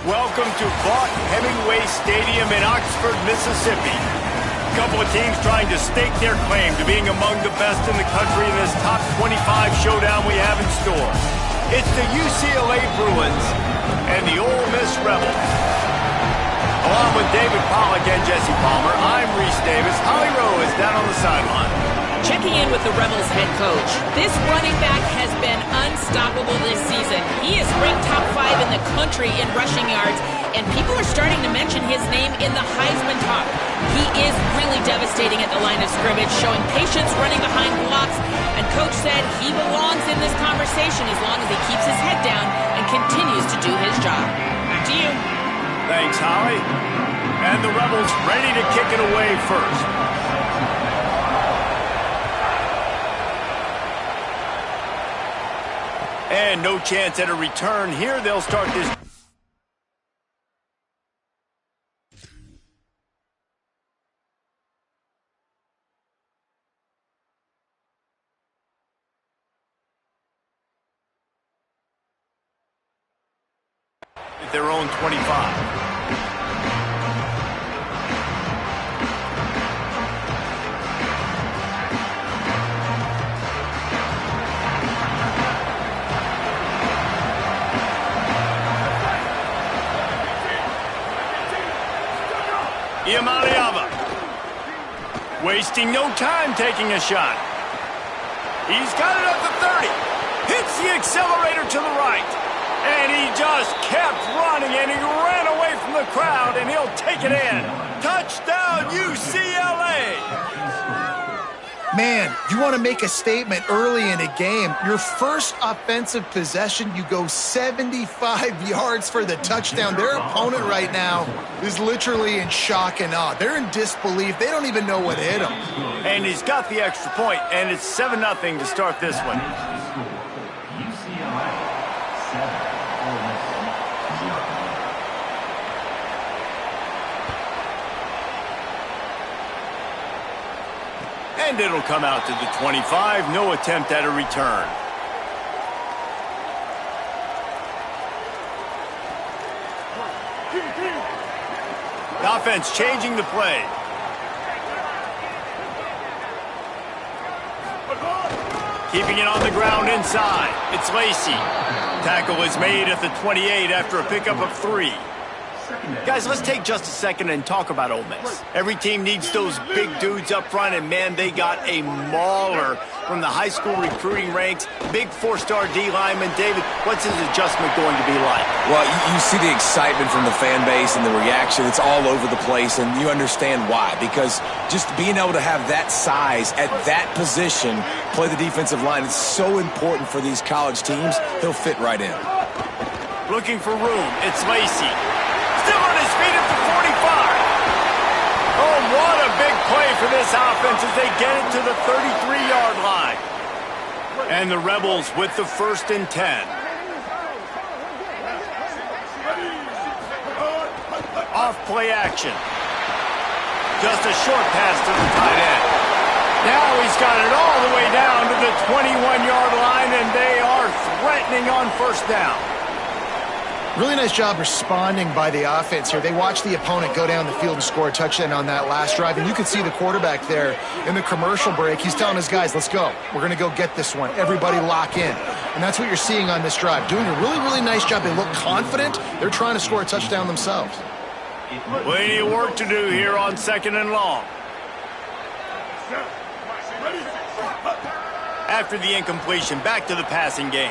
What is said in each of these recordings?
Welcome to Vaught Hemingway Stadium in Oxford, Mississippi. A couple of teams trying to stake their claim to being among the best in the country in this top 25 showdown we have in store. It's the UCLA Bruins and the Ole Miss Rebels. Along with David Pollack and Jesse Palmer, I'm Reese Davis. Holly Rowe is down on the sideline. Checking in with the Rebels head coach. This running back has been unstoppable this season. He is ranked top 5 in the country in rushing yards, and people are starting to mention his name in the Heisman talk. He is really devastating at the line of scrimmage, showing patience running behind blocks, and coach said he belongs in this conversation as long as he keeps his head down and continues to do his job. Back to you. Thanks, Holly. And the Rebels ready to kick it away first. And no chance at a return here. They'll start this. At their own 25. Iamaleava, wasting no time taking a shot. He's got it up to 30. Hits the accelerator to the right. And he just kept running, and he ran away from the crowd, and he'll take it in. Touchdown, UCLA! Man, you want to make a statement early in a game. Your first offensive possession, you go 75 yards for the touchdown. Their opponent right now is literally in shock and awe. They're in disbelief. They don't even know what hit them. And he's got the extra point, and it's 7-0 to start this one. And it'll come out to the 25. No attempt at a return. The offense changing the play. Keeping it on the ground inside. It's Lacey. Tackle is made at the 28 after a pickup of 3. Guys, let's take just a second and talk about Ole Miss. Every team needs those big dudes up front, and man, they got a mauler from the high school recruiting ranks. Big 4-star D lineman. David, what's his adjustment going to be like? Well, you see the excitement from the fan base and the reaction. It's all over the place, and you understand why. Because just being able to have that size at that position, play the defensive line, it's so important for these college teams. He'll fit right in. Looking for room. It's Lacey. Still on his feet at the 45. Oh, what a big play for this offense as they get it to the 33-yard line. And the Rebels with the 1st and 10. Off play action. Just a short pass to the tight end. Now he's got it all the way down to the 21-yard line, and they are threatening on 1st down. Really nice job responding by the offense here. They watched the opponent go down the field and score a touchdown on that last drive. And you could see the quarterback there in the commercial break. He's telling his guys, let's go. We're going to go get this one. Everybody lock in. And that's what you're seeing on this drive. Doing a really, really nice job. They look confident. They're trying to score a touchdown themselves. Plenty of work to do here on 2nd and long. After the incompletion, back to the passing game.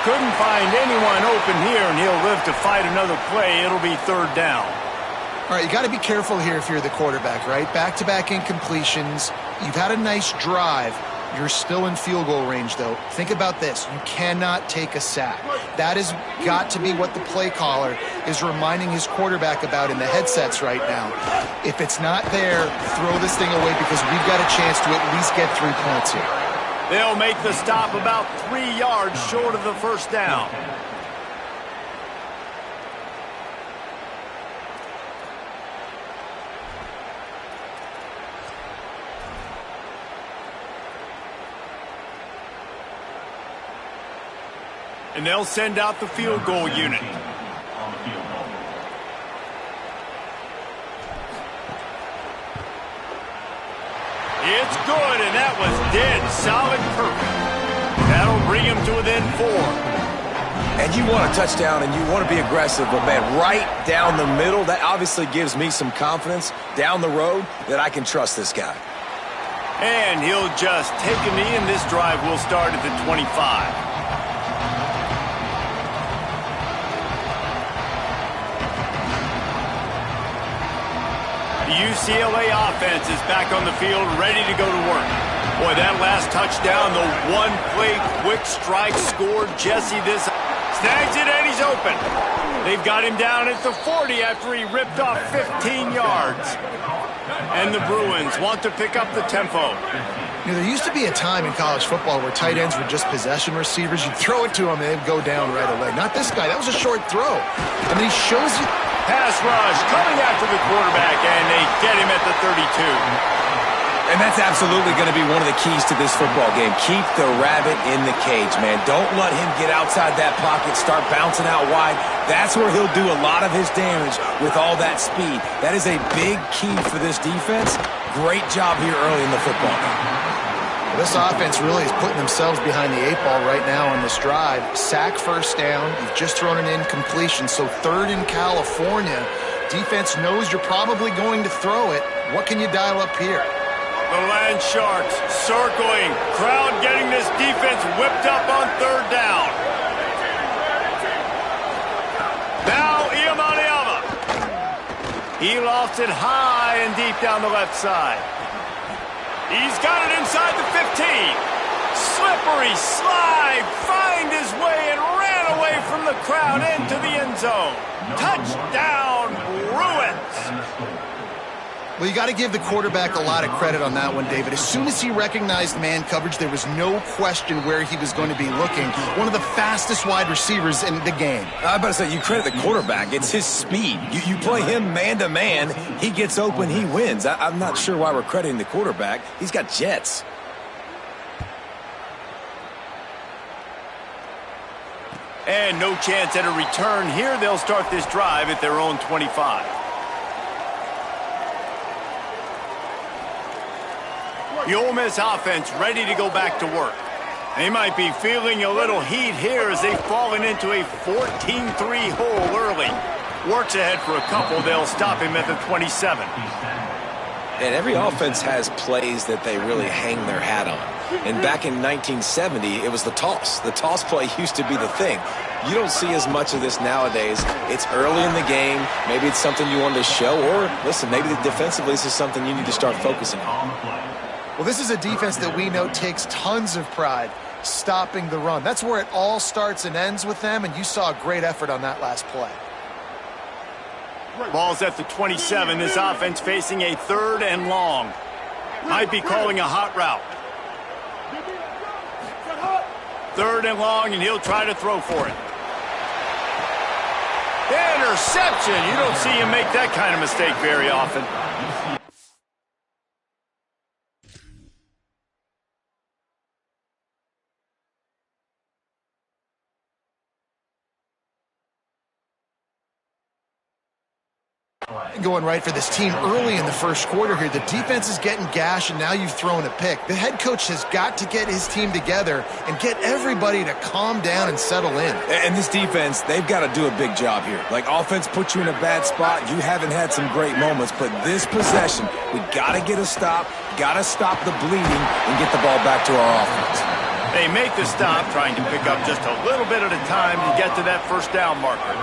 Couldn't find anyone open here, and he'll live to fight another play. It'll be 3rd down. All right, you got to be careful here if you're the quarterback, right? Back-to-back incompletions. You've had a nice drive. You're still in field goal range, though. Think about this. You cannot take a sack. That has got to be what the play caller is reminding his quarterback about in the headsets right now. If it's not there, throw this thing away because we've got a chance to at least get 3 points here. They'll make the stop about 3 yards short of the 1st down. And they'll send out the field goal unit. It's good, and that was dead solid perfect. That'll bring him to within 4. And you want a touchdown and you want to be aggressive, but man, right down the middle, that obviously gives me some confidence down the road that I can trust this guy. And he'll just take a knee, and this drive will start at the 25. The UCLA offense is back on the field, ready to go to work. Boy, that last touchdown, the one-play quick strike scored. Jesse this snags it, and he's open. They've got him down at the 40 after he ripped off 15 yards. And the Bruins want to pick up the tempo. You know, there used to be a time in college football where tight ends were just possession receivers. You'd throw it to them, and they'd go down right away. Not this guy. That was a short throw. And then he shows you. Pass rush coming after the quarterback, and they get him at the 32. And that's absolutely going to be one of the keys to this football game. Keep the rabbit in the cage, man. Don't let him get outside that pocket, start bouncing out wide. That's where he'll do a lot of his damage with all that speed. That is a big key for this defense. Great job here early in the football game. This offense really is putting themselves behind the 8 ball right now on this drive. Sack first down. You've just thrown an incompletion, so 3rd in California. Defense knows you're probably going to throw it. What can you dial up here? The Land Sharks circling. Crowd getting this defense whipped up on 3rd down. Now Iamaleava. He lofts it high and deep down the left side. He's got it inside the 15. Slippery slide. Find his way and ran away from the crowd into the end zone. Touchdown, Bruins. Well, you got to give the quarterback a lot of credit on that one, David. As soon as he recognized man coverage, there was no question where he was going to be looking. One of the fastest wide receivers in the game. I was about to say, you credit the quarterback. It's his speed. You play him man-to-man, he gets open, he wins. I'm not sure why we're crediting the quarterback. He's got jets. And no chance at a return here. They'll start this drive at their own 25. The Ole Miss offense ready to go back to work. They might be feeling a little heat here as they've fallen into a 14-3 hole early. Works ahead for a couple. They'll stop him at the 27. And every offense has plays that they really hang their hat on. And back in 1970, it was the toss. The toss play used to be the thing. You don't see as much of this nowadays. It's early in the game. Maybe it's something you wanted to show. Or, listen, maybe defensively this is something you need to start focusing on. Well, this is a defense that we know takes tons of pride stopping the run. That's where it all starts and ends with them, and you saw a great effort on that last play. Ball's at the 27. This offense facing a 3rd and long. Might be calling a hot route. 3rd and long, and he'll try to throw for it. Interception. You don't see him make that kind of mistake very often. Going right for this team early in the first quarter here. The defense is getting gashed, and now you've thrown a pick. The head coach has got to get his team together and get everybody to calm down and settle in. And this defense, they've got to do a big job here. Like, offense puts you in a bad spot. You haven't had some great moments, but this possession, we got to get a stop, got to stop the bleeding, and get the ball back to our offense. They make the stop, trying to pick up just a little bit at a time to get to that first down marker.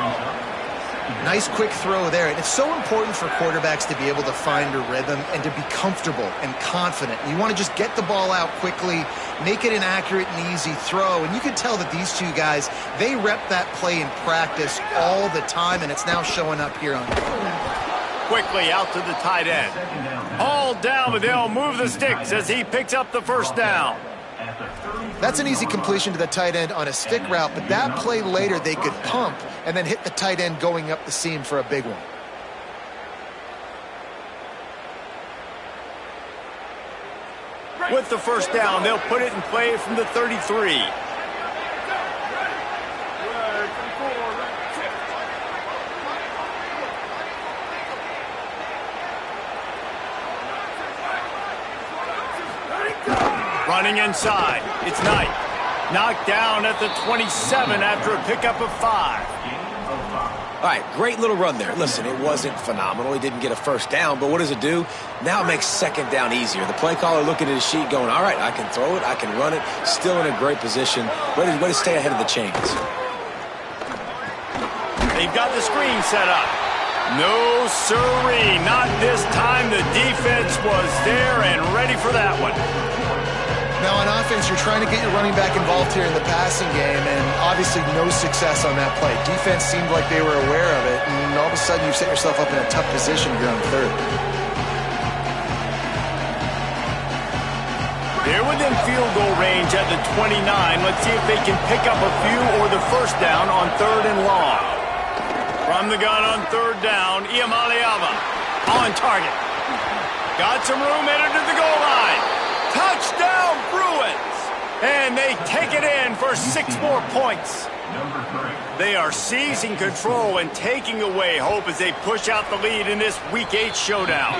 Nice quick throw there. And it's so important for quarterbacks to be able to find a rhythm and to be comfortable and confident. You want to just get the ball out quickly, make it an accurate and easy throw. And you can tell that these two guys, they rep that play in practice all the time, and it's now showing up here on quickly out to the tight end. Hauled down, but they'll move the sticks as he picks up the first down. That's an easy completion to the tight end on a stick route, but that play later they could pump and then hit the tight end going up the seam for a big one. With the first down, they'll put it in play from the 33. running inside. It's Knight. Knocked down at the 27 after a pickup of 5. All right, great little run there. Listen, it wasn't phenomenal. He didn't get a first down, but what does it do? Now it makes second down easier. The play caller looking at his sheet going, all right, I can throw it, I can run it. Still in a great position. Way to stay ahead of the chains. They've got the screen set up. No siree, not this time. The defense was there and ready for that one. Now on offense, you're trying to get your running back involved here in the passing game, and obviously no success on that play. Defense seemed like they were aware of it, and all of a sudden you've set yourself up in a tough position here on third. They're within field goal range at the 29. Let's see if they can pick up a few or the first down on 3rd and long. From the gun on 3rd down, Iamaleava on target. Got some room, headed to the goal line. Touchdown, Bruins! And they take it in for 6 more points. They are seizing control and taking away hope as they push out the lead in this Week 8 showdown.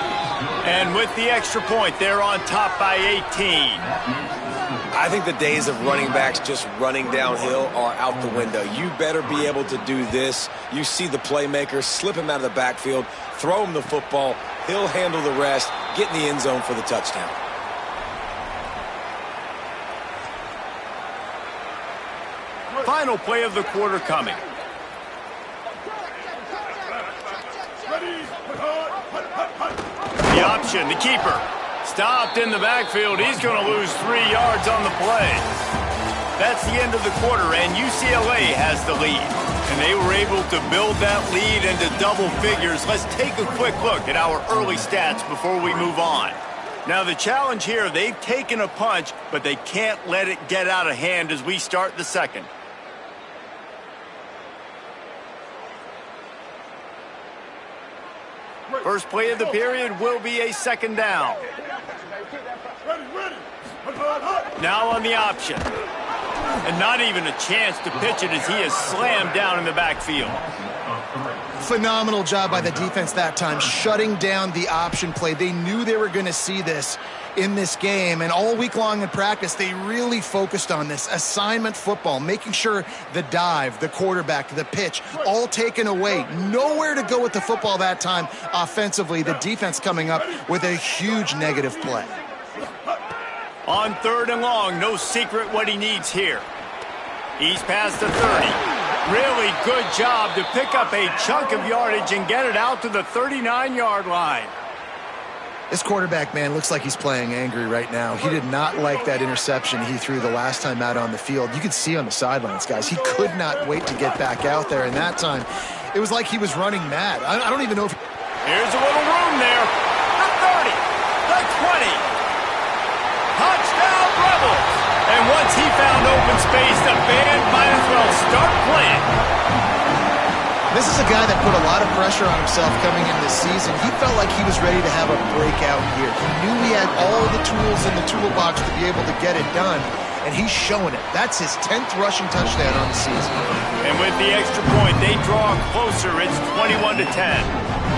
And with the extra point, they're on top by 18. I think the days of running backs just running downhill are out the window. You better be able to do this. You see the playmaker, slip him out of the backfield, throw him the football, he'll handle the rest, get in the end zone for the touchdown. Final play of the quarter coming. The option, the keeper. Stopped in the backfield. He's going to lose 3 yards on the play. That's the end of the quarter, and UCLA has the lead. And they were able to build that lead into double figures. Let's take a quick look at our early stats before we move on. Now, the challenge here, they've taken a punch, but they can't let it get out of hand as we start the second. First play of the period will be a 2nd down. Now on the option. And not even a chance to pitch it as he is slammed down in the backfield. Phenomenal job by the defense that time, shutting down the option play. They knew they were going to see this in this game, and all week long in practice, they really focused on this assignment football, making sure the dive, the quarterback, the pitch, all taken away. Nowhere to go with the football that time offensively. The defense coming up with a huge negative play. On 3rd and long, no secret what he needs here. He's past the 30. Really good job to pick up a chunk of yardage and get it out to the 39-yard line. This quarterback, man, looks like he's playing angry right now. He did not like that interception he threw the last time out on the field. You could see on the sidelines, guys, he could not wait to get back out there. And that time, it was like he was running mad. I don't even know if... Here's a little room there. The 30, the 20. Touchdown, Rebels! And once he found open space, the band might as well start playing. This is a guy that put a lot of pressure on himself coming into this season. He felt like he was ready to have a breakout year. He knew he had all the tools in the toolbox to be able to get it done, and he's showing it. That's his 10th rushing touchdown on the season. And with the extra point, they draw closer. It's 21-10.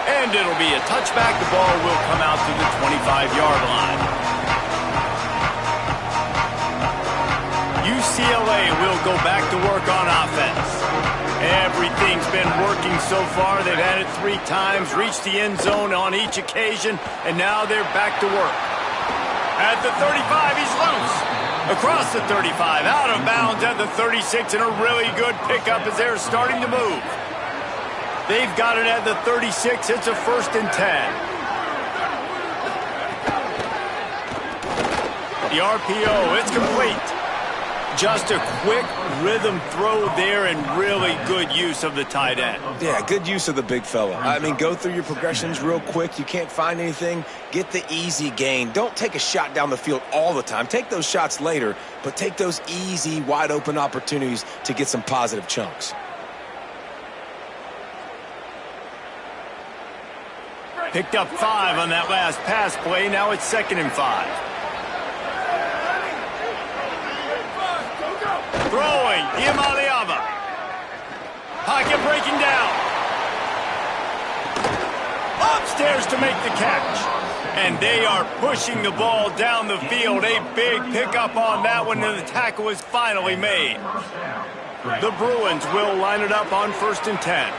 And it'll be a touchback. The ball will come out to the 25-yard line. UCLA will go back to work on offense. Everything's been working so far. They've had it 3 times, reached the end zone on each occasion, and now they're back to work. At the 35, he's loose. Across the 35, out of bounds at the 36, and a really good pickup as they're starting to move. They've got it at the 36. It's a 1st and 10. The RPO, it's complete. Just a quick rhythm throw there and really good use of the tight end. Yeah, good use of the big fella. I mean, go through your progressions real quick. You can't find anything. Get the easy gain. Don't take a shot down the field all the time. Take those shots later, but take those easy, wide-open opportunities to get some positive chunks. Picked up 5 on that last pass play. Now it's 2nd and 5. Throwing, Iamaleava. Pocket breaking down. Upstairs to make the catch. And they are pushing the ball down the field. A big pickup on that one, and the tackle is finally made. The Bruins will line it up on 1st and 10.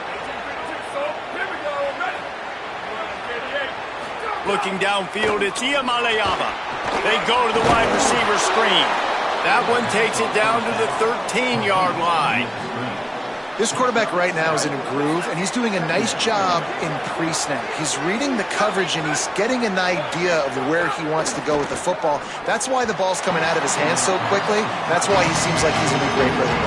Looking downfield, it's Iamaleava. They go to the wide receiver screen. That one takes it down to the 13-yard line. This quarterback right now is in a groove, and he's doing a nice job in pre-snap. He's reading the coverage, and he's getting an idea of where he wants to go with the football. That's why the ball's coming out of his hands so quickly. That's why he seems like he's in a great rhythm.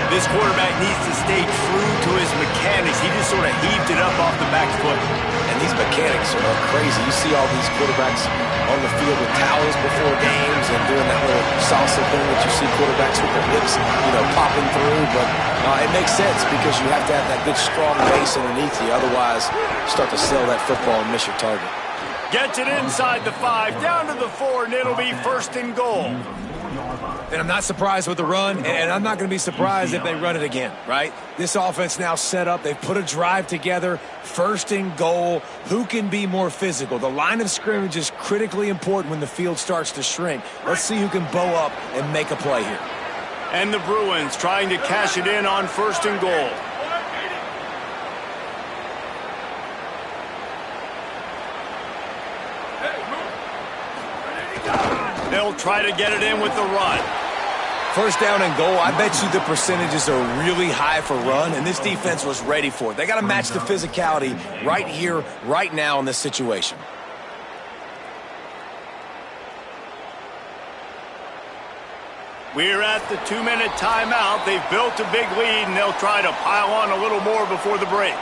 This quarterback needs to stay true to his mechanics. He just sort of heaved it up off the back foot. And these mechanics are crazy. You see all these quarterbacks on the field with towels before games and doing that little salsa thing that you see quarterbacks with their hips, popping through. But it makes sense because you have to have that good, strong base underneath you. Otherwise, you start to sell that football and miss your target. Gets it inside the 5, down to the 4, and it'll be 1st and goal. And I'm not surprised with the run, and I'm not going to be surprised if they run it again, right? This offense now set up. They've put a drive together, 1st and goal. Who can be more physical? The line of scrimmage is critically important when the field starts to shrink. Let's see who can bow up and make a play here. And the Bruins trying to cash it in on 1st and goal. They'll try to get it in with the run. 1st down and goal, I bet you the percentages are really high for run, and this defense was ready for it. They got to match the physicality right here, right now in this situation. We're at the 2-minute timeout. They've built a big lead, and they'll try to pile on a little more before the break.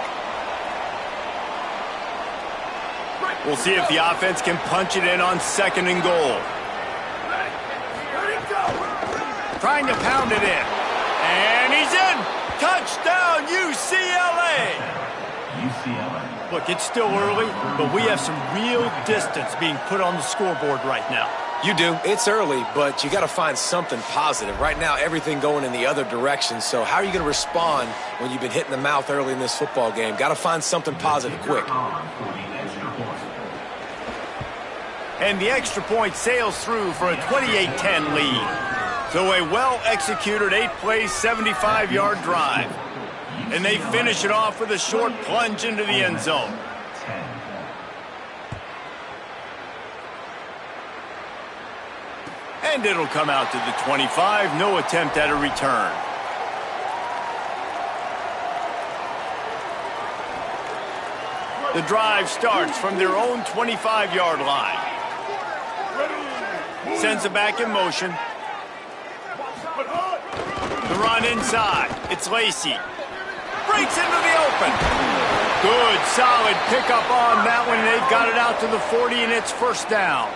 We'll see if the offense can punch it in on 2nd and goal. Trying to pound it in. And he's in. Touchdown, UCLA. Look, it's still early, but we have some real distance being put on the scoreboard right now. You do. It's early, but you got to find something positive. Right now, everything going in the other direction. So how are you going to respond when you've been hit in the mouth early in this football game? Got to find something positive quick. And the extra point sails through for a 28-10 lead. So a well-executed 8-play, 75-yard drive. And they finish it off with a short plunge into the end zone. And it'll come out to the 25. No attempt at a return. The drive starts from their own 25-yard line. Sends it back in motion. The run inside. It's Lacey. Breaks into the open. Good, solid pickup on that one. They've got it out to the 40, and it's 1st down.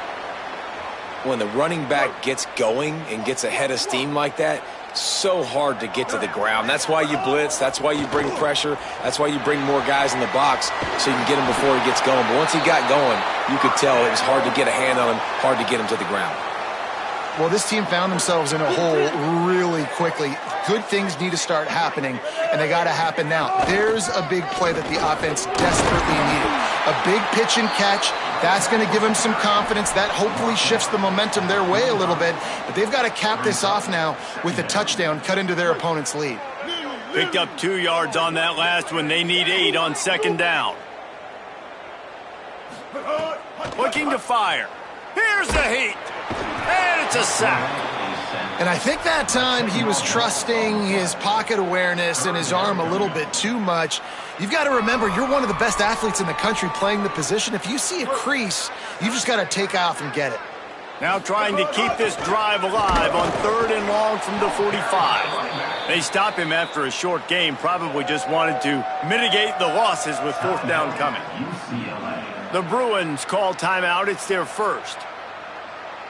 When the running back gets going and gets ahead of steam like that, so hard to get to the ground. That's why you blitz. That's why you bring pressure. That's why you bring more guys in the box so you can get him before he gets going. But once he got going, you could tell it was hard to get a hand on him, hard to get him to the ground. Well, this team found themselves in a hole really quickly. Good things need to start happening, and they got to happen now. There's a big play that the offense desperately needed. A big pitch and catch. That's going to give them some confidence. That hopefully shifts the momentum their way a little bit. But they've got to cap this off now with a touchdown, cut into their opponent's lead. Picked up 2 yards on that last one. They need 8 on 2nd down. Looking to fire. Here's the heat. And it's a sack. And I think that time he was trusting his pocket awareness and his arm a little bit too much. You've got to remember, you're one of the best athletes in the country playing the position. If you see a crease, you've just got to take off and get it. Now trying to keep this drive alive on 3rd and long from the 45. They stop him after a short game, probably just wanted to mitigate the losses with 4th down coming. The Bruins call timeout. It's their first.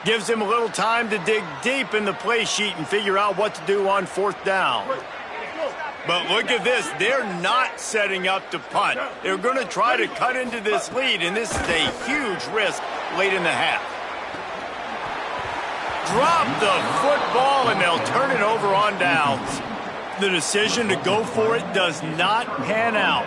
Gives him a little time to dig deep in the play sheet and figure out what to do on 4th down. But look at this. They're not setting up to punt. They're going to try to cut into this lead, and this is a huge risk late in the half. Drop the football, and they'll turn it over on downs. The decision to go for it does not pan out.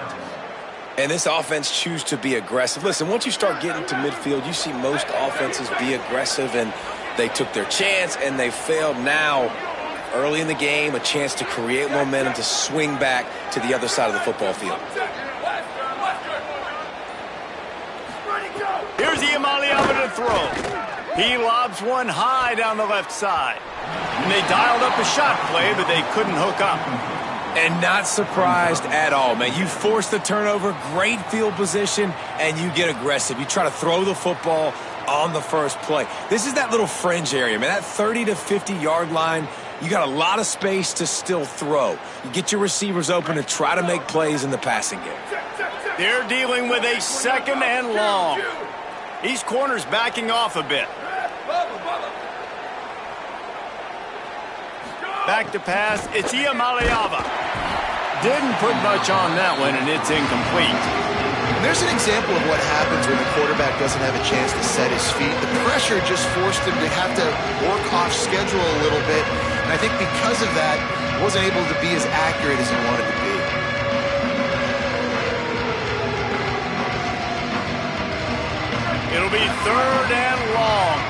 And this offense chooses to be aggressive. Listen, once you start getting to midfield, you see most offenses be aggressive, and they took their chance, and they failed. Now, early in the game, a chance to create momentum, to swing back to the other side of the football field. Here's Iamaleava to throw. He lobs one high down the left side. And they dialed up a shot play, but they couldn't hook up. And not surprised at all, man. You force the turnover, great field position, and you get aggressive. You try to throw the football on the first play. This is that little fringe area, man. That 30 to 50-yard line, you got a lot of space to still throw. You get your receivers open to try to make plays in the passing game. They're dealing with a second and long. These corners backing off a bit. Back to pass, it's Iamaleava. Didn't put much on that one, and it's incomplete. And there's an example of what happens when the quarterback doesn't have a chance to set his feet. The pressure just forced him to have to work off schedule a little bit. And I think because of that, he wasn't able to be as accurate as he wanted to be. It'll be third and long.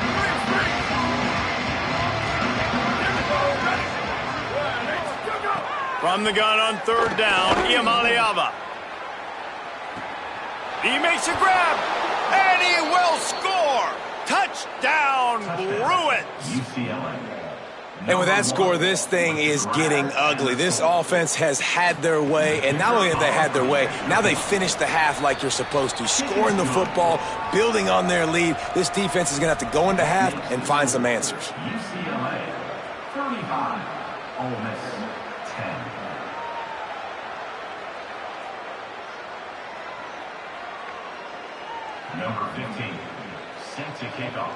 From the gun on third down, Iamaleava. He makes a grab, and he will score. Touchdown, Bruins. UCLA. And with that score, this thing is getting ugly. This offense has had their way, and not only have they had their way, now they finished the half like you're supposed to, scoring the football, building on their lead. This defense is going to have to go into half and find some answers. UCLA 35, Ole Miss 10. Number 15, set to kick off.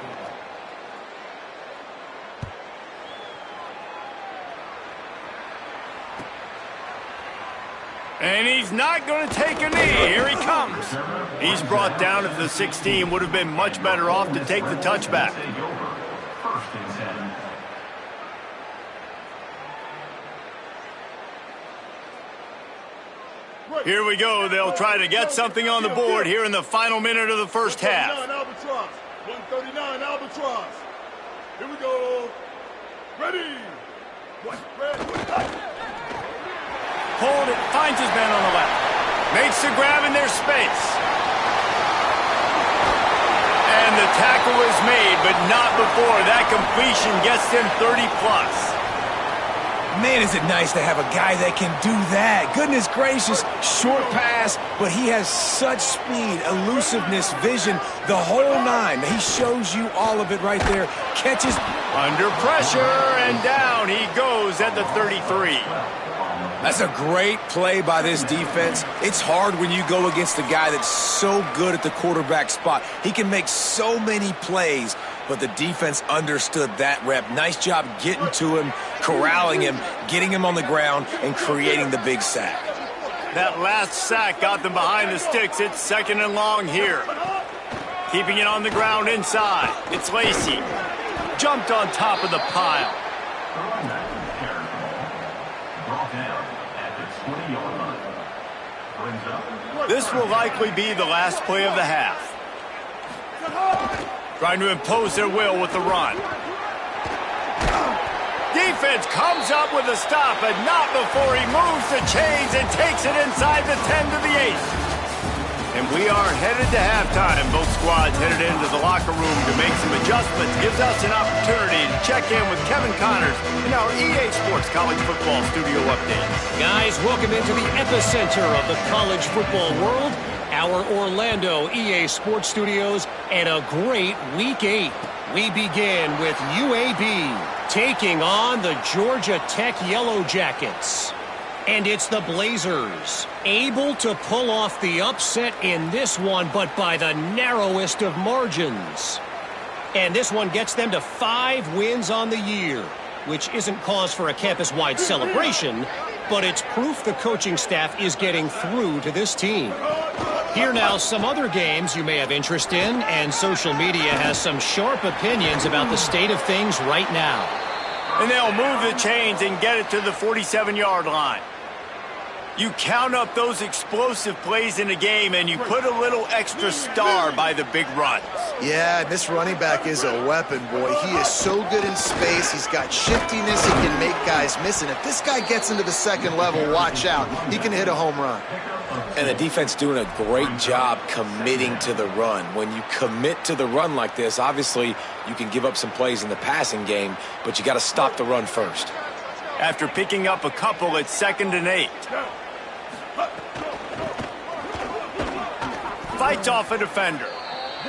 And he's not going to take a knee. Here he comes. He's brought down at the 16. Would have been much better off to take the touchback. First and 10. Here we go. They'll try to get something on the board here in the final minute of the first half. 139 Albatross. Here we go. Ready. Hold it, finds his man on the left. Makes the grab in their space. And the tackle is made, but not before that completion gets them 30-plus. Man, is it nice to have a guy that can do that. Goodness gracious, short pass, but he has such speed, elusiveness, vision, the whole nine. He shows you all of it right there. Catches. Under pressure, and down he goes at the 33. That's a great play by this defense. It's hard when you go against a guy that's so good at the quarterback spot. He can make so many plays, but the defense understood that rep. Nice job getting to him, corralling him, getting him on the ground, and creating the big sack. That last sack got them behind the sticks. It's second and long here. Keeping it on the ground inside. It's Lacey. Jumped on top of the pile. This will likely be the last play of the half. Trying to impose their will with the run. Defense comes up with a stop, but not before he moves the chains and takes it inside the 10 to the 8. And we are headed to halftime. Both squads headed into the locker room to make some adjustments. Gives us an opportunity to check in with Kevin Connors in our EA Sports College Football Studio Update. Guys, welcome into the epicenter of the college football world, our Orlando EA Sports Studios, and a great Week 8. We begin with UAB taking on the Georgia Tech Yellow Jackets. And it's the Blazers, able to pull off the upset in this one, but by the narrowest of margins. And this one gets them to 5 wins on the year, which isn't cause for a campus-wide celebration, but it's proof the coaching staff is getting through to this team. Here now, some other games you may have interest in, and social media has some sharp opinions about the state of things right now. And they'll move the chains and get it to the 47-yard line. You count up those explosive plays in a game, and you put a little extra star by the big runs. Yeah, this running back is a weapon, boy. He is so good in space. He's got shiftiness. He can make guys miss. And if this guy gets into the second level, watch out. He can hit a home run. And the defense doing a great job committing to the run. When you commit to the run like this, obviously you can give up some plays in the passing game, but you got to stop the run first. After picking up a couple, it's 2nd and 8. Fights off a defender.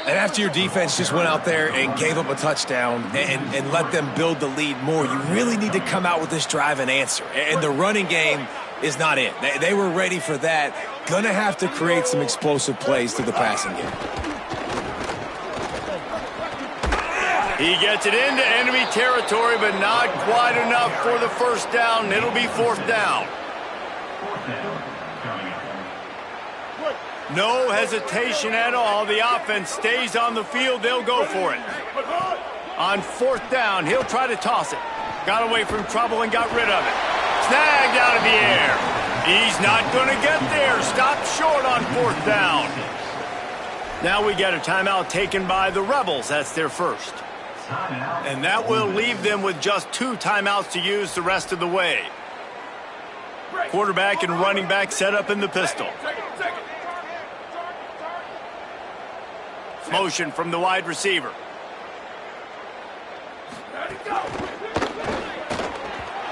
And after your defense just went out there and gave up a touchdown and let them build the lead more, you really need to come out with this drive and answer. And the running game is not it. They were ready for that. Gonna have to create some explosive plays through the passing game. He gets it into enemy territory, but not quite enough for the first down. It'll be 4th down. No hesitation at all. The offense stays on the field. They'll go for it. On 4th down, he'll try to toss it. Got away from trouble and got rid of it. Snagged out of the air. He's not going to get there. Stopped short on 4th down. Now we get a timeout taken by the Rebels. That's their first. And that will leave them with just 2 timeouts to use the rest of the way. Quarterback and running back set up in the pistol. Motion from the wide receiver.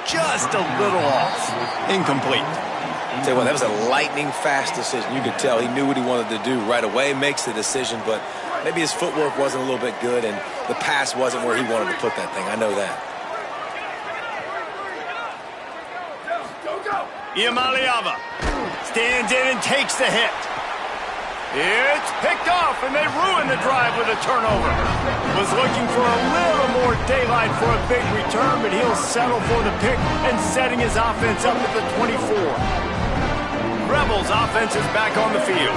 Just a little off. Incomplete. Tell you what, that was a lightning-fast decision. You could tell he knew what he wanted to do right away, makes the decision, but maybe his footwork wasn't a little bit good, and the pass wasn't where he wanted to put that thing. I know that. Iamaleava stands in and takes the hit. It's picked off, and they ruin the drive with a turnover. Was looking for a little more daylight for a big return, but he'll settle for the pick and setting his offense up at the 24. Rebels offense is back on the field.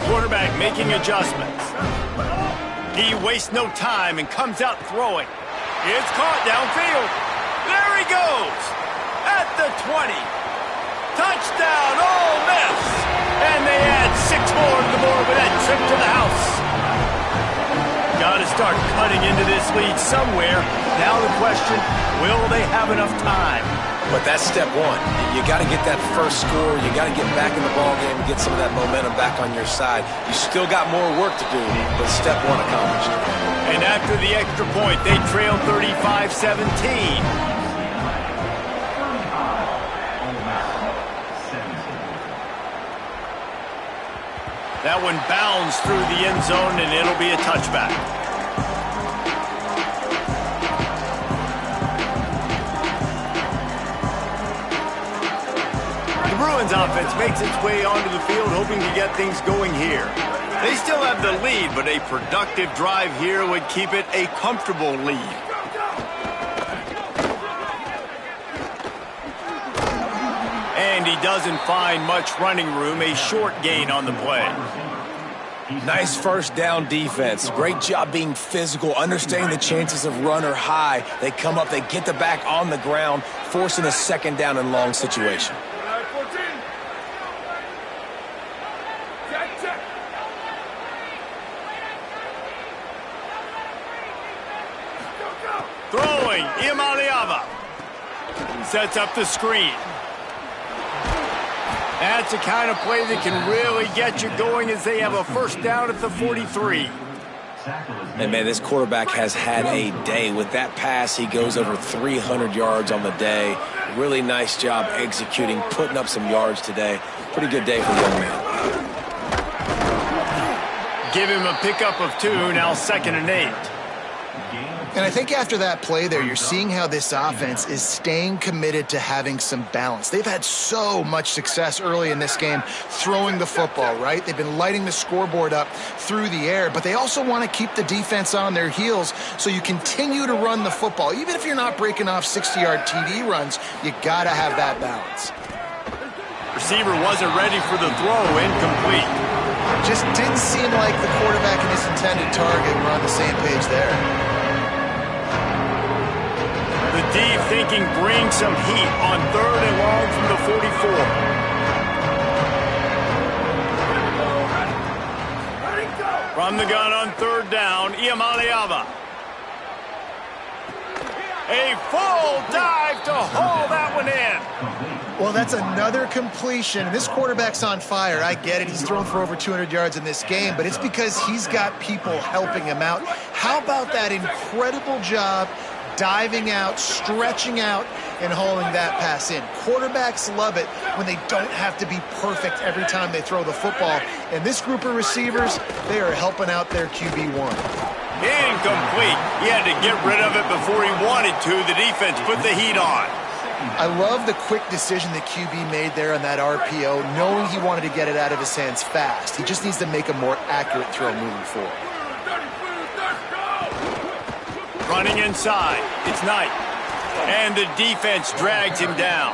Quarterback making adjustments. He wastes no time and comes out throwing. It's caught downfield. There he goes. At the 20. Touchdown, Ole Miss. And they add 6 more to the board with that trip to the house. Got to start cutting into this lead somewhere. Now the question, will they have enough time? But that's step one. You got to get that first score. You got to get back in the ball game and get some of that momentum back on your side. You still got more work to do, but step one accomplished. And after the extra point, they trail 35-17. That one bounds through the end zone, and it'll be a touchback. The Bruins offense makes its way onto the field, hoping to get things going here. They still have the lead, but a productive drive here would keep it a comfortable lead. And he doesn't find much running room, a short gain on the play. Nice first down defense. Great job being physical, understanding the chances of run are high. They come up, they get the back on the ground, forcing a 2nd down and long situation. Throwing, Iamaleava. Sets up the screen. That's the kind of play that can really get you going as they have a first down at the 43. And, man, this quarterback has had a day. With that pass, he goes over 300 yards on the day. Really nice job executing, putting up some yards today. Pretty good day for the young man. Give him a pickup of 2, now 2nd and 8. And I think after that play there, you're seeing how this offense is staying committed to having some balance. They've had so much success early in this game throwing the football, right? They've been lighting the scoreboard up through the air, but they also want to keep the defense on their heels so you continue to run the football. Even if you're not breaking off 60-yard TD runs, you got to have that balance. Receiver wasn't ready for the throw, incomplete. Just didn't seem like the quarterback and his intended target were on the same page there. The deep thinking brings some heat on 3rd and long from the 44. From the gun on 3rd down, Iamaleava. A full dive to haul that one in. Well, that's another completion. This quarterback's on fire. I get it. He's thrown for over 200 yards in this game, but it's because he's got people helping him out. How about that incredible job diving out, stretching out, and hauling that pass in? Quarterbacks love it when they don't have to be perfect every time they throw the football. And this group of receivers, they are helping out their QB1. Incomplete. He had to get rid of it before he wanted to. The defense put the heat on. I love the quick decision that QB made there on that RPO, knowing he wanted to get it out of his hands fast. He just needs to make a more accurate throw moving forward. Running inside. It's Knight. And the defense drags him down.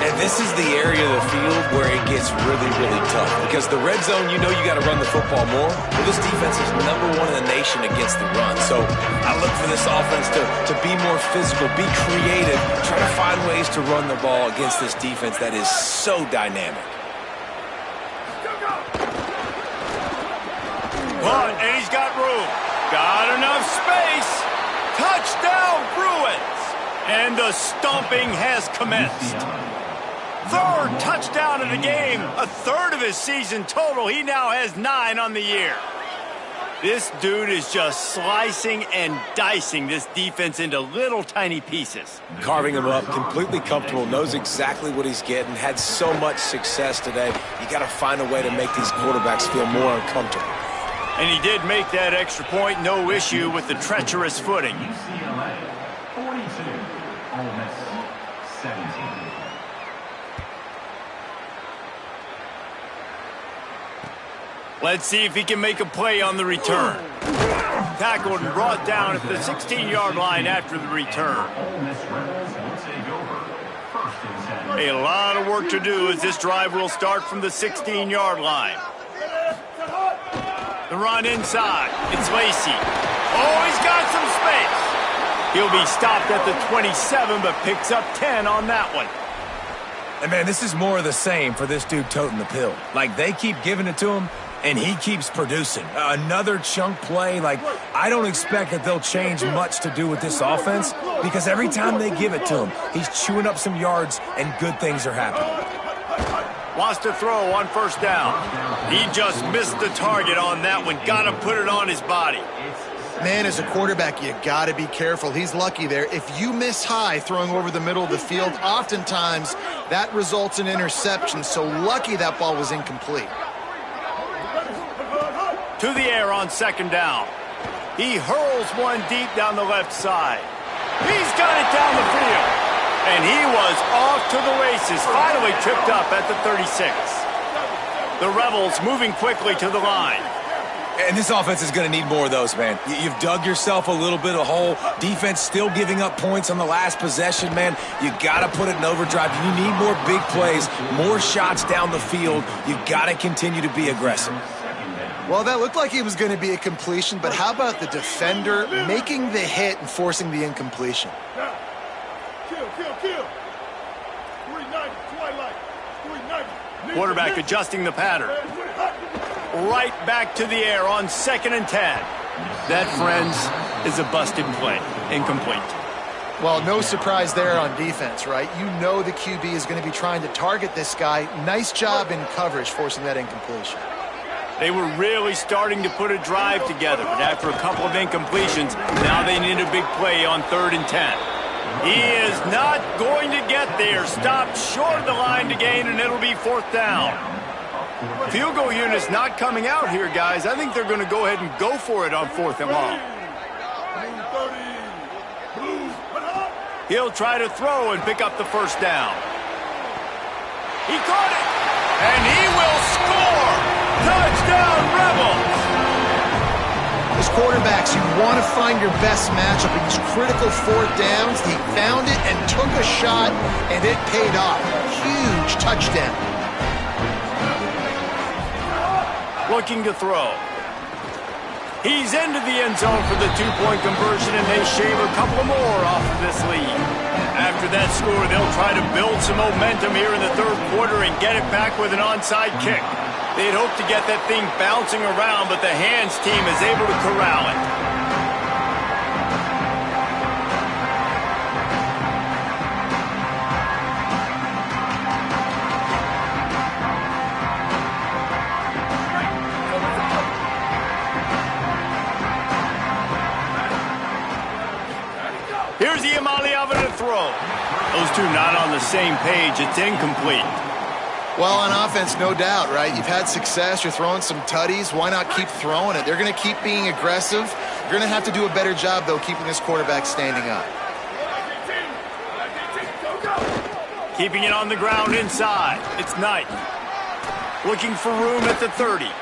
And this is the area of the field where it gets really, really tough. Because the red zone, you know you got to run the football more. Well, this defense is #1 in the nation against the run. So I look for this offense to be more physical, be creative, try to find ways to run the ball against this defense that is so dynamic. Punt, and he's got room. Got enough space. Touchdown, Bruins. And the stomping has commenced. 3rd touchdown of the game, a 3rd of his season total. He now has 9 on the year. This dude is just slicing and dicing this defense into little tiny pieces. Carving him up, completely comfortable, knows exactly what he's getting, had so much success today. You got to find a way to make these quarterbacks feel more uncomfortable. And he did make that extra point, no issue with the treacherous footing. UCLA 42, Ole Miss 17. Let's see if he can make a play on the return. Tackled and brought down at the 16-yard line after the return. Ole Miss Rebels will take over. 1st and 10. A lot of work to do as this drive will start from the 16-yard line. The run inside. It's Lacey. Oh, he's got some space. He'll be stopped at the 27, but picks up 10 on that one. And, man, this is more of the same for this dude toting the pill. Like, they keep giving it to him, and he keeps producing. Another chunk play. Like, I don't expect that they'll change much to do with this offense because every time they give it to him, he's chewing up some yards, and good things are happening. Wants to throw on 1st down. He just missed the target on that one. Got to put it on his body. Man, as a quarterback, you got to be careful. He's lucky there. If you miss high throwing over the middle of the field, oftentimes that results in interception. So lucky that ball was incomplete. To the air on 2nd down. He hurls one deep down the left side. He's got it down the field. And he was off to the races, finally tripped up at the 36. The Rebels moving quickly to the line. And this offense is going to need more of those, man. You've dug yourself a little bit of hole. Defense still giving up points on the last possession, man. You got to put it in overdrive. You need more big plays, more shots down the field. You got to continue to be aggressive. Well, that looked like it was going to be a completion, but how about the defender making the hit and forcing the incompletion? Kill. 390, Twilight. 390. Quarterback adjusting the pattern. Right back to the air on 2nd and 10. That, friends, is a busted play. Incomplete. Well, no surprise there on defense, right? You know the QB is going to be trying to target this guy. Nice job in coverage forcing that incompletion. They were really starting to put a drive together, but after a couple of incompletions, now they need a big play on 3rd and 10. He is not going to get there. Stopped short of the line to gain, and it'll be 4th down. Field goal unit's not coming out here, guys. I think they're going to go ahead and go for it on 4th and long. He'll try to throw and pick up the first down. He caught it, and he will score! Touchdown, Rebels! As quarterbacks, you want to find your best matchup in these critical fourth downs. He found it and took a shot, and it paid off. Huge touchdown. Looking to throw. He's into the end zone for the two-point conversion, and they shave a couple more off of this lead. After that score, they'll try to build some momentum here in the third quarter and get it back with an onside kick. They'd hope to get that thing bouncing around, but the hands team is able to corral it. Here's the Amaliava to throw. Those two not on the same page. It's incomplete. Well, on offense, no doubt, right? You've had success. You're throwing some tutties. Why not keep throwing it? They're going to keep being aggressive. You're going to have to do a better job, though, keeping this quarterback standing up. Keeping it on the ground inside. It's Knight. Looking for room at the 30. Running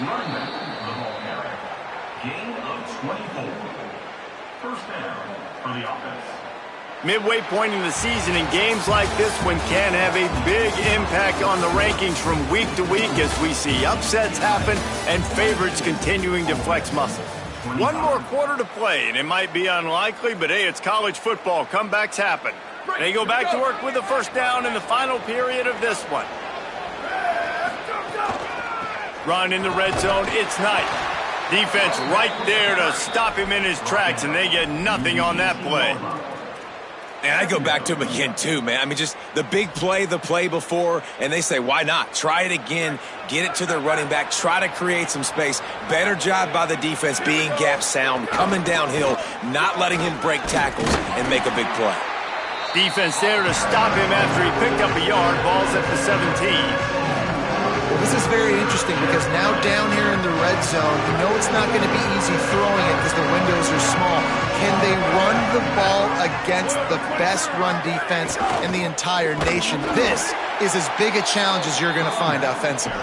back, the ball carrier. Gain of 24. First down for the offense. Midway point in the season, in games like this one can have a big impact on the rankings from week to week as we see upsets happen and favorites continuing to flex muscles. One more quarter to play, and it might be unlikely, but hey, it's college football. Comebacks happen. They go back to work with the first down in the final period of this one. Run in the red zone, it's Knight. Defense right there to stop him in his tracks, and they get nothing on that play. And I go back to him again, too, man. I mean, just the big play, the play before, and they say, why not? Try it again, get it to the running back, try to create some space. Better job by the defense being gap sound, coming downhill, not letting him break tackles and make a big play. Defense there to stop him after he picked up a yard. Ball's at the 17. Well, this is very interesting because now down here in the red zone, you know it's not going to be easy throwing it because the windows are small. Can they run the ball against the best run defense in the entire nation? This is as big a challenge as you're going to find offensively.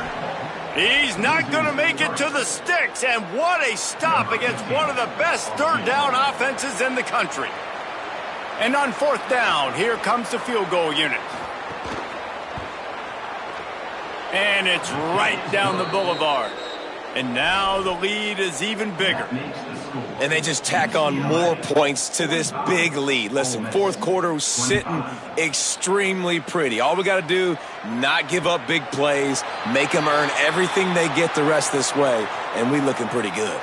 He's not going to make it to the sticks, and what a stop against one of the best third down offenses in the country. And on fourth down, here comes the field goal unit. And it's right down the boulevard. And now the lead is even bigger. And they just tack on more points to this big lead. Listen, fourth quarter was sitting extremely pretty. All we got to do, not give up big plays, make them earn everything they get the rest this way, and we looking pretty good.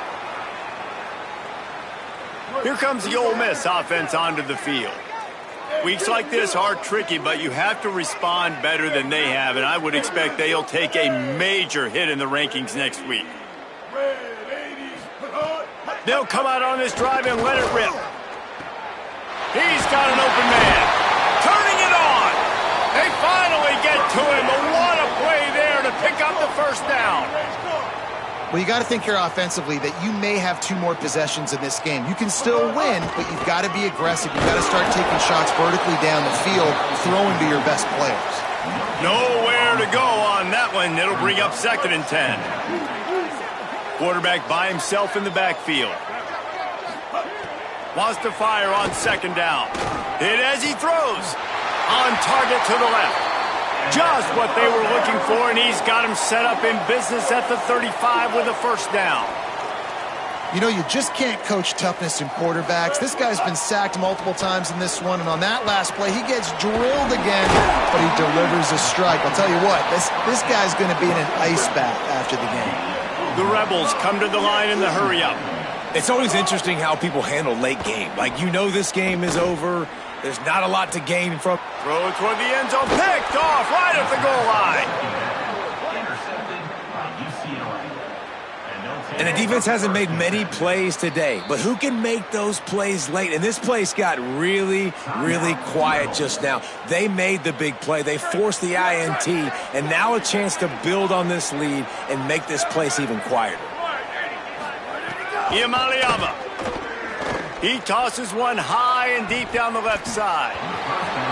Here comes the Ole Miss offense onto the field. Weeks like this are tricky, but you have to respond better than they have, and I would expect they'll take a major hit in the rankings next week. They'll come out on this drive and let it rip. He's got an open man. Turning it on. They finally get to him, but what a play there to pick up the first down. Well, you got to think here offensively that you may have two more possessions in this game. You can still win, but you've got to be aggressive. You've got to start taking shots vertically down the field, throwing to your best players. Nowhere to go on that one. It'll bring up 2nd and 10. Quarterback by himself in the backfield. Wants to fire on 2nd down. Hit as he throws. On target to the left. Just what they were looking for, and he's got him set up in business at the 35 with a first down. You know, you just can't coach toughness in quarterbacks. This guy's been sacked multiple times in this one, and on that last play, he gets drilled again, but he delivers a strike. I'll tell you what, this guy's going to be in an ice bath after the game. The Rebels come to the line in the hurry-up. It's always interesting how people handle late game. Like, you know this game is over. There's not a lot to gain from. Throw toward the end zone, picked off right at the goal line. Intercepted by UCLA. And the defense hasn't made many plays today, but who can make those plays late? And this place got really, really quiet just now. They made the big play. They forced the INT, and now a chance to build on this lead and make this place even quieter. Iamaleava He tosses one high and deep down the left side.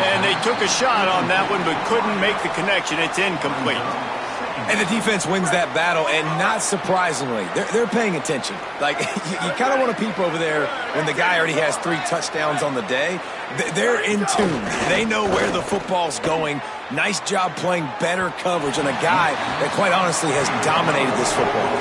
And they took a shot on that one, but couldn't make the connection. It's incomplete. And the defense wins that battle, and not surprisingly, they're paying attention. Like, you kind of want to peep over there when the guy already has 3 touchdowns on the day. They're in tune. They know where the football's going. Nice job playing better coverage on a guy that, quite honestly, has dominated this football.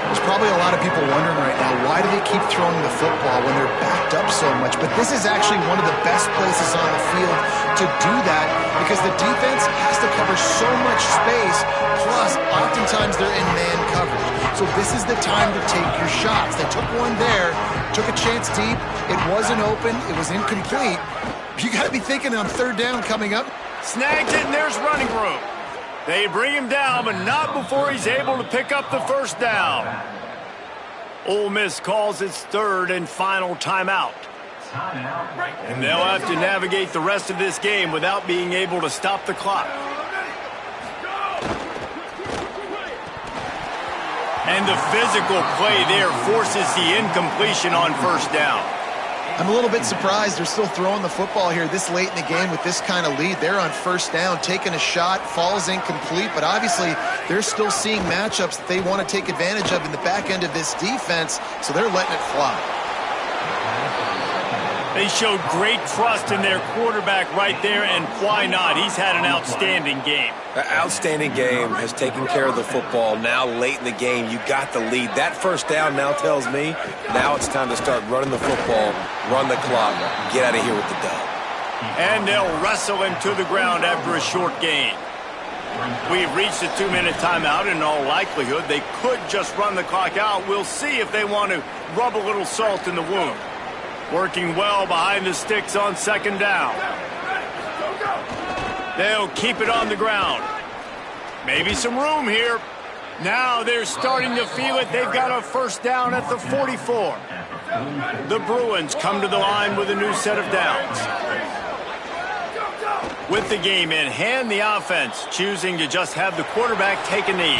There's probably a lot of people wondering right now, why do they keep throwing the football when they're backed up so much? But this is actually one of the best places on the field to do that because the defense has to cover so much space, plus oftentimes they're in man coverage. So this is the time to take your shots. They took one there, took a chance deep. It wasn't open. It was incomplete. You got to be thinking on 3rd down coming up. Snags it, and there's running room. They bring him down, but not before he's able to pick up the 1st down. Ole Miss calls its 3rd and final timeout. And they'll have to navigate the rest of this game without being able to stop the clock. And the physical play there forces the incompletion on 1st down. I'm a little bit surprised they're still throwing the football here this late in the game with this kind of lead. They're on 1st down, taking a shot, falls incomplete, but obviously they're still seeing matchups that they want to take advantage of in the back end of this defense, so they're letting it fly. They showed great trust in their quarterback right there, and why not? He's had an outstanding game. An outstanding game, has taken care of the football. Now late in the game, you got the lead. That 1st down now tells me now it's time to start running the football, run the clock, get out of here with the dub. And they'll wrestle him to the ground after a short gain. We've reached the 2-minute timeout. In all likelihood, they could just run the clock out. We'll see if they want to rub a little salt in the wound. Working well behind the sticks on 2nd down. They'll keep it on the ground. Maybe some room here. Now they're starting to feel it. They've got a 1st down at the 44. The Bruins come to the line with a new set of downs. With the game in hand, the offense choosing to just have the quarterback take a knee.